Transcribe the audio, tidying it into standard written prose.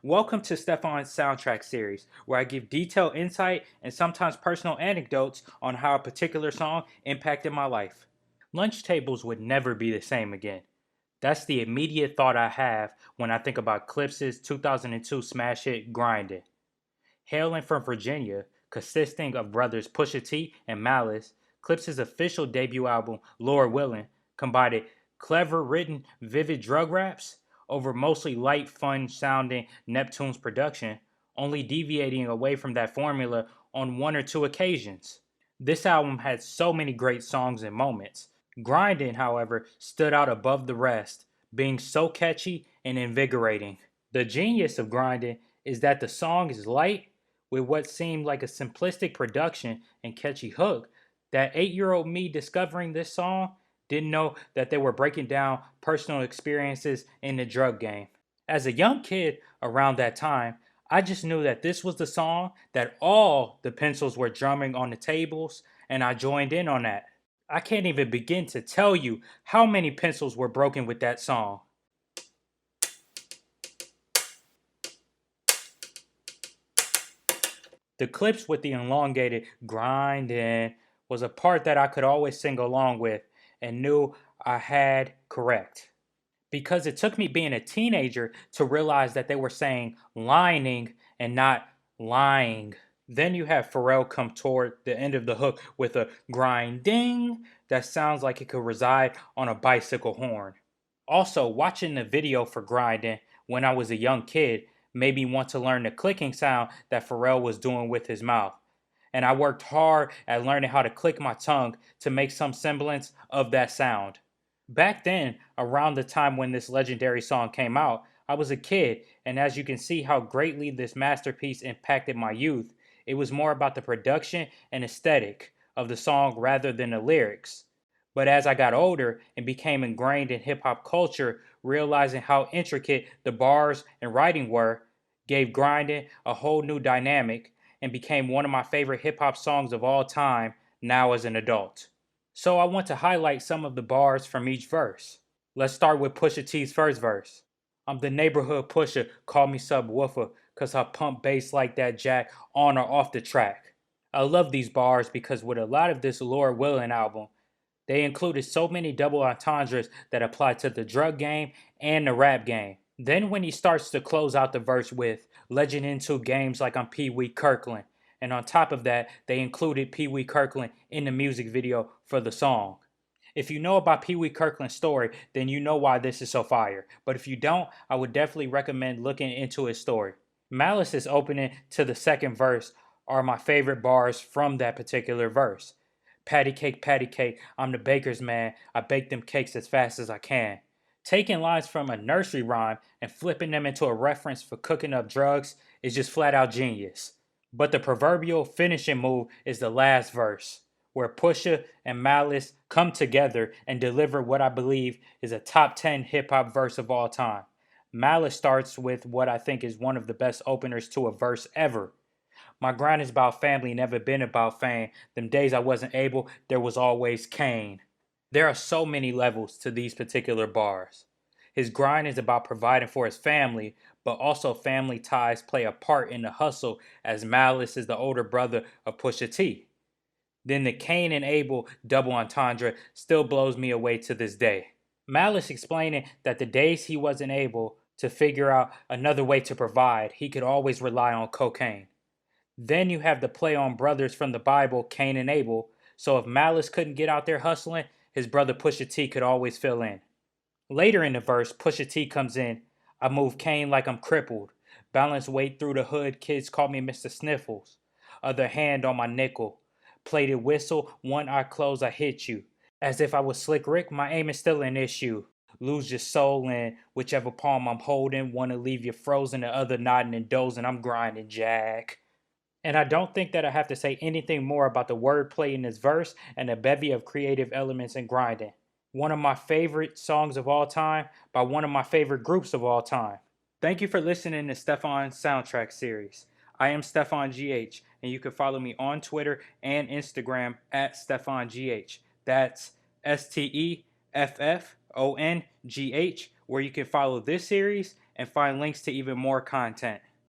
Welcome to Steffon's soundtrack series, where I give detailed insight and sometimes personal anecdotes on how a particular song impacted my life. Lunch tables would never be the same again. That's the immediate thought I have when I think about Clipse's 2002 smash hit Grindin. Hailing from Virginia, consisting of brothers Pusha T and Malice, Clipse's official debut album, Lord Willin', combined clever written, vivid drug raps over mostly light, fun sounding Neptune's production, only deviating away from that formula on one or two occasions. This album had so many great songs and moments. Grindin', however, stood out above the rest, being so catchy and invigorating. The genius of Grindin' is that the song is light with what seemed like a simplistic production and catchy hook. That 8-year-old me discovering this song didn't know that they were breaking down personal experiences in the drug game. As a young kid around that time, I just knew that this was the song that all the pencils were drumming on the tables, and I joined in on that. I can't even begin to tell you how many pencils were broken with that song. The clips with the elongated grinding was a part that I could always sing along with and knew I had correct. Because it took me being a teenager to realize that they were saying lining and not lying. Then you have Pharrell come toward the end of the hook with a grinding that sounds like it could reside on a bicycle horn. Also, watching the video for Grindin' when I was a young kid made me want to learn the clicking sound that Pharrell was doing with his mouth. And I worked hard at learning how to click my tongue to make some semblance of that sound. Back then, around the time when this legendary song came out, I was a kid, and as you can see how greatly this masterpiece impacted my youth, it was more about the production and aesthetic of the song rather than the lyrics. But as I got older and became ingrained in hip hop culture, realizing how intricate the bars and writing were, gave Grindin' a whole new dynamic and became one of my favorite hip hop songs of all time now as an adult. So I want to highlight some of the bars from each verse. Let's start with Pusha T's first verse. I'm the neighborhood pusher, call me subwoofer, cause I pump bass like that jack on or off the track. I love these bars because with a lot of this Lord Willin' album, they included so many double entendres that apply to the drug game and the rap game. Then when he starts to close out the verse with legend into games like I'm Pee Wee Kirkland. And on top of that, they included Pee Wee Kirkland in the music video for the song. If you know about Pee Wee Kirkland's story, then you know why this is so fire. But if you don't, I would definitely recommend looking into his story. Malice's opening to the second verse are my favorite bars from that particular verse. Patty cake, I'm the baker's man. I bake them cakes as fast as I can. Taking lines from a nursery rhyme and flipping them into a reference for cooking up drugs is just flat out genius. But the proverbial finishing move is the last verse, where Pusha and Malice come together and deliver what I believe is a top 10 hip hop verse of all time. Malice starts with what I think is one of the best openers to a verse ever. My grind is about family, never been about fame. Them days I wasn't able, there was always Kane. There are so many levels to these particular bars. His grind is about providing for his family, but also family ties play a part in the hustle as Malice is the older brother of Pusha T. Then the Cain and Abel double entendre still blows me away to this day. Malice explaining that the days he wasn't able to figure out another way to provide, he could always rely on cocaine. Then you have the play on brothers from the Bible, Cain and Abel. So if Malice couldn't get out there hustling, his brother Pusha T could always fill in. Later in the verse, Pusha T comes in. I move Cain like I'm crippled. Balance weight through the hood, kids call me Mr. Sniffles. Other hand on my nickel. Plated whistle, one eye closed, I hit you. As if I was Slick Rick, my aim is still an issue. Lose your soul in whichever palm I'm holding. Wanna leave you frozen, the other nodding and dozing. I'm grinding, Jack. And I don't think that I have to say anything more about the wordplay in this verse and the bevy of creative elements in Grindin'. One of my favorite songs of all time by one of my favorite groups of all time. Thank you for listening to Steffon's soundtrack series. I am Steffon GH, and you can follow me on Twitter and Instagram at Steffon GH. That's STEFFONGH, where you can follow this series and find links to even more content.